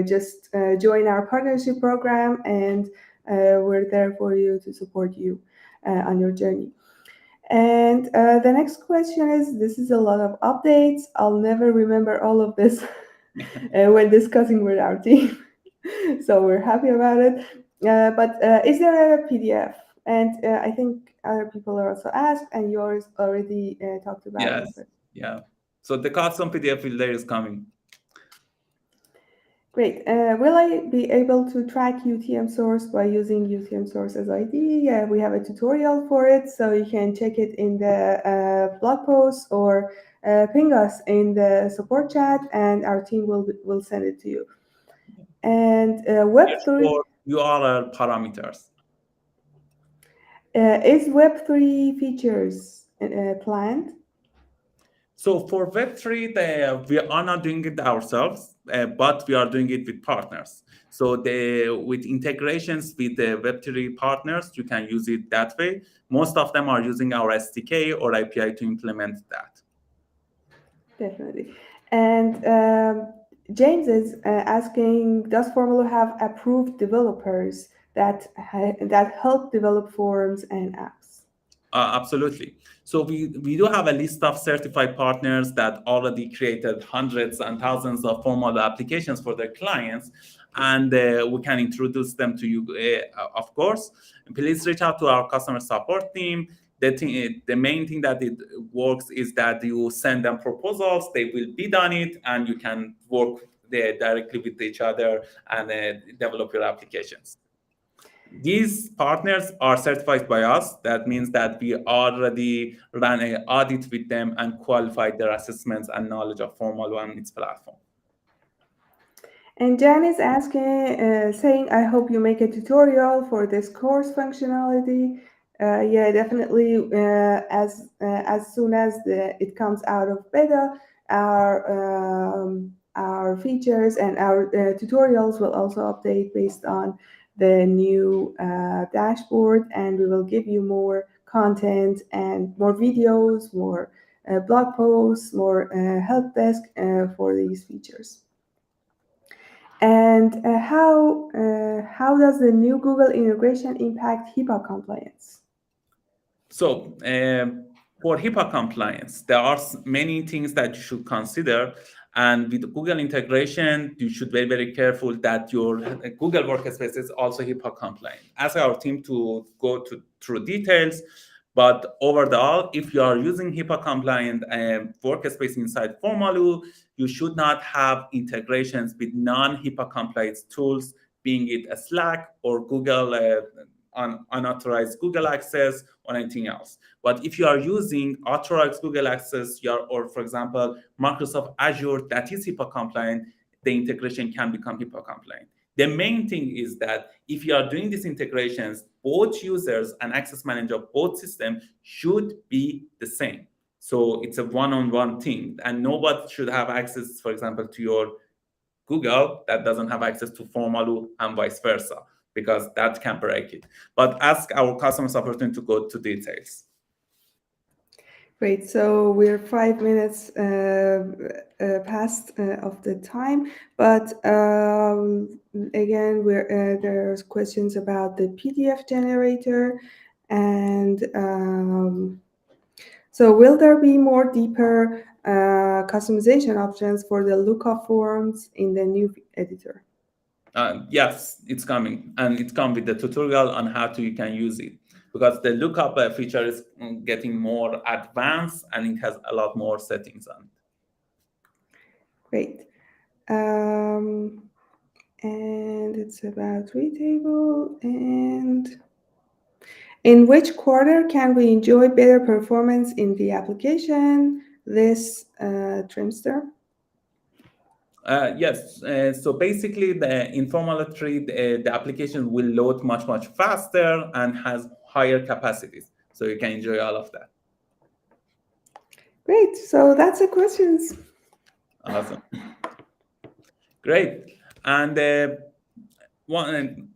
just join our partnership program, and we're there for you to support you on your journey. And the next question is, this is a lot of updates. I'll never remember all of this when discussing with our team. So we're happy about it. But is there a PDF? And I think other people are also asked, and yours already talked about Yes, of it. yeah. So the custom PDF builder is coming. Great. Will I be able to track UTM source by using UTM source as ID? Yeah, we have a tutorial for it, so you can check it in the blog post or ping us in the support chat, and our team will send it to you. And Search Web3 for URL parameters. is Web3 features planned? So for Web3, we are not doing it ourselves, but we are doing it with partners. So with integrations with the Web3 partners, you can use it that way. Most of them are using our SDK or API to implement that. Definitely. And James is asking, does Formaloo have approved developers that help develop forms and apps? Absolutely. So we do have a list of certified partners that already created hundreds and thousands of formal applications for their clients, and we can introduce them to you, of course. Please reach out to our customer support team. The main thing that it works is that you send them proposals, they will bid on it, and you can work there directly with each other and develop your applications. These partners are certified by us. That means that we already ran an audit with them and qualified their assessments and knowledge of Formaloo and its platform. And Jan is asking, saying, I hope you make a tutorial for this course functionality. Yeah, definitely. As soon as it comes out of beta, our features and our tutorials will also update based on the new dashboard, and we will give you more content and more videos, more blog posts, more help desk for these features. And how does the new Google integration impact HIPAA compliance? So, for HIPAA compliance, there are many things that you should consider. And with Google integration, you should be very careful that your Google workspace is also HIPAA compliant. Ask our team to go through details. But overall, if you are using HIPAA compliant workspace inside Formaloo, you should not have integrations with non-HIPAA compliant tools, being it a Slack or Google unauthorized Google access or anything else. But if you are using authorized Google access, or for example, Microsoft Azure that is HIPAA compliant, the integration can become HIPAA compliant. The main thing is that if you are doing these integrations, both users and access manager of both systems should be the same. So it's a one-on-one thing, and nobody should have access, for example, to your Google that doesn't have access to Formaloo and vice versa, because that can break it. But ask our customer support team to go to details. Great. So we're 5 minutes past of the time, but again, there's questions about the PDF generator, and so will there be more deeper customization options for the lookup forms in the new editor? Yes, it's coming, and it comes with the tutorial on how you can use it, because the lookup feature is getting more advanced and it has a lot more settings on it. Great. And it's about Retable. And in which quarter can we enjoy better performance in the application? This trimster. Yes, so basically in Formula 3, the application will load much, much faster and has higher capacities. So you can enjoy all of that. Great. So that's the questions. Awesome. Great. And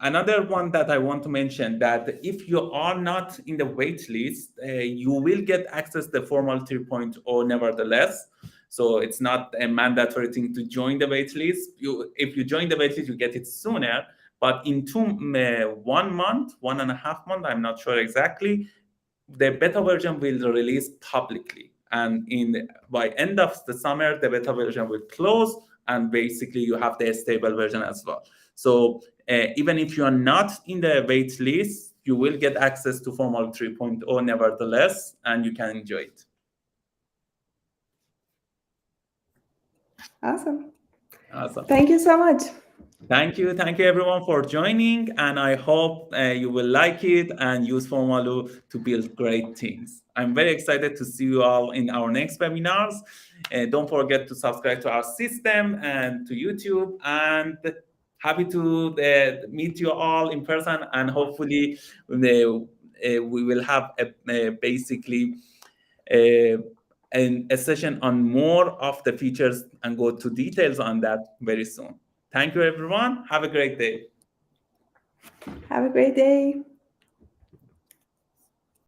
another one that I want to mention, that if you are not in the wait list, you will get access to Formal 3.0 nevertheless. So it's not a mandatory thing to join the wait list. If you join the wait list, you get it sooner. But in 1 month, 1.5 months, I'm not sure exactly, the beta version will release publicly, and in by end of the summer the beta version will close, and basically you have the stable version as well. So even if you are not in the wait list, you will get access to Formal 3.0 nevertheless, and you can enjoy it. Awesome. Awesome. Thank you so much. Thank you everyone for joining, and I hope you will like it and use Formaloo to build great things. I'm very excited to see you all in our next webinars. Don't forget to subscribe to our system and to YouTube, and happy to meet you all in person, and hopefully we will have basically uh, a session on more of the features and go to details on that very soon. Thank you, everyone. Have a great day. Have a great day.